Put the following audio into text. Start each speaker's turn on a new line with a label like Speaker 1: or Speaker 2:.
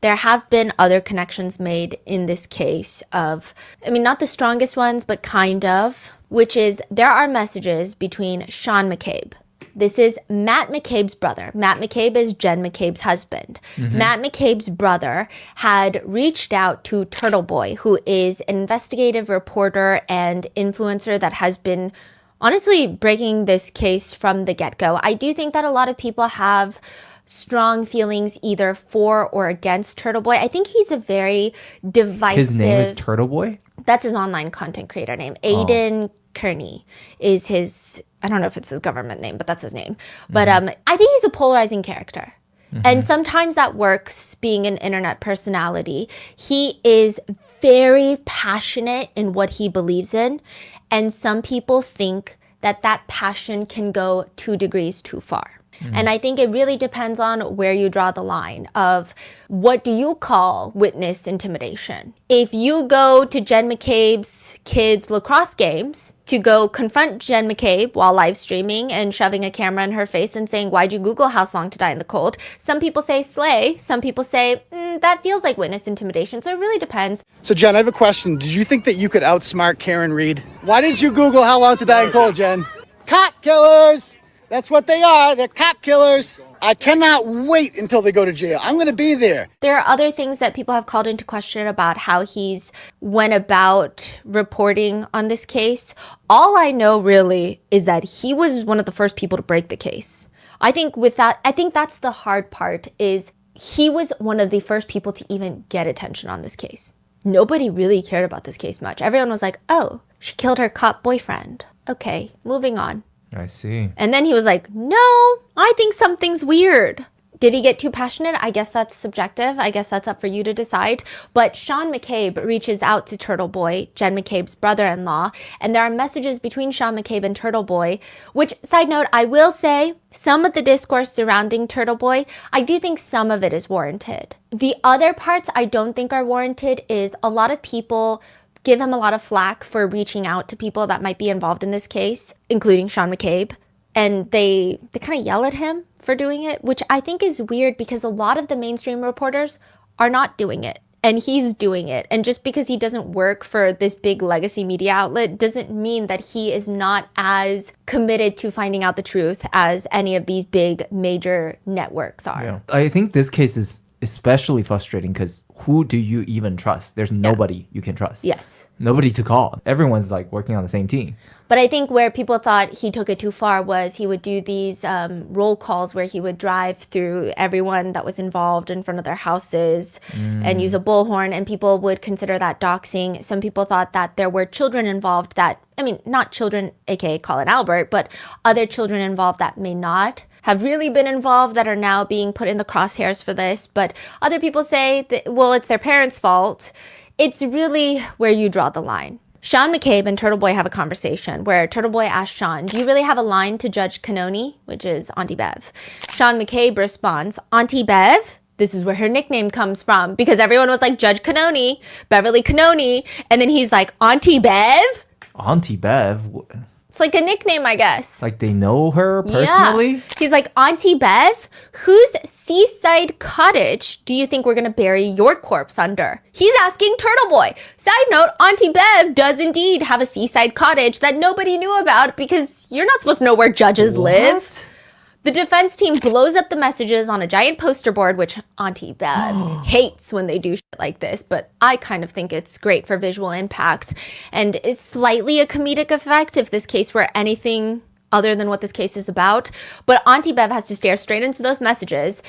Speaker 1: there have been other connections made in this case of, I mean, not the strongest ones, but kind of, which is there are messages between Sean McCabe. This is Matt McCabe's brother. Matt McCabe is Jen McCabe's husband. Matt McCabe's brother had reached out to Turtleboy, who is an investigative reporter and influencer that has been honestly breaking this case from the get-go. I do think that a lot of people have strong feelings either for or against Turtleboy. I think he's a very divisive...
Speaker 2: His name is Turtleboy?
Speaker 1: That's his online content creator name. Aiden Kearney is his... I don't know if it's his government name, but that's his name. But I think he's a polarizing character. And sometimes that works being an internet personality. He is very passionate in what he believes in. And some people think that that passion can go 2 degrees too far. And I think it really depends on where you draw the line of what do you call witness intimidation. If you go to Jen McCabe's kids' lacrosse games to go confront Jen McCabe while live streaming and shoving a camera in her face and saying, why'd you Google house long to die in the cold? Some people say slay. Some people say, that feels like witness intimidation. So it really depends.
Speaker 3: So Jen, I have a question. Did you think that you could outsmart Karen Reed? Why didn't you Google how long to die in cold, Jen? Cop killers! That's what they are. They're cop killers. I cannot wait until they go to jail. I'm going to be there.
Speaker 1: There are other things that people have called into question about how he's went about reporting on this case. All I know really is that he was one of the first people to break the case. I think that's the hard part is he was one of the first people to even get attention on this case. Nobody really cared about this case much. Everyone was like, oh, she killed her cop boyfriend. Okay, moving on.
Speaker 2: I see.
Speaker 1: And then he was like, no, I think something's weird. Did he get too passionate? I guess that's subjective. I guess that's up for you to decide. But Sean McCabe reaches out to Turtleboy, Jen McCabe's brother-in-law, and there are messages between Sean McCabe and Turtleboy, which, side note, I will say some of the discourse surrounding Turtleboy, I do think some of it is warranted. The other parts I don't think are warranted is a lot of people give him a lot of flack for reaching out to people that might be involved in this case, including Sean McCabe. And they kind of yell at him for doing it, which I think is weird because a lot of the mainstream reporters are not doing it. And he's doing it. And just because he doesn't work for this big legacy media outlet doesn't mean that he is not as committed to finding out the truth as any of these big major networks are.
Speaker 2: Yeah. I think this case is especially frustrating because who do you even trust? There's nobody you can trust.
Speaker 1: Yes.
Speaker 2: Nobody to call. Everyone's like working on the same team.
Speaker 1: But I think where people thought he took it too far was he would do these roll calls where he would drive through everyone that was involved in front of their houses and use a bullhorn, and people would consider that doxing. Some people thought that there were children involved that, I mean, not children, aka Colin Albert, but other children involved that may not have really been involved that are now being put in the crosshairs for this. But other people say that, well, it's their parents' fault. It's really where you draw the line. Sean McCabe and Turtleboy have a conversation where Turtleboy asks Sean, do you really have a line to Judge Canoni, which is Auntie Bev? Sean McCabe responds, Auntie Bev? This is where her nickname comes from because everyone was like, Judge Canoni, Beverly Canoni. And then he's like, Auntie Bev?
Speaker 2: Auntie Bev?
Speaker 1: It's like a nickname, I guess.
Speaker 2: Like they know her personally?
Speaker 1: Yeah. He's like, Auntie Bev, whose seaside cottage do you think we're going to bury your corpse under? He's asking Turtleboy. Side note, Auntie Bev does indeed have a seaside cottage that nobody knew about because you're not supposed to know where judges live. The defense team blows up the messages on a giant poster board, which Auntie Bev hates when they do shit like this, but I kind of think it's great for visual impact and is slightly a comedic effect if this case were anything other than what this case is about. But Auntie Bev has to stare straight into those messages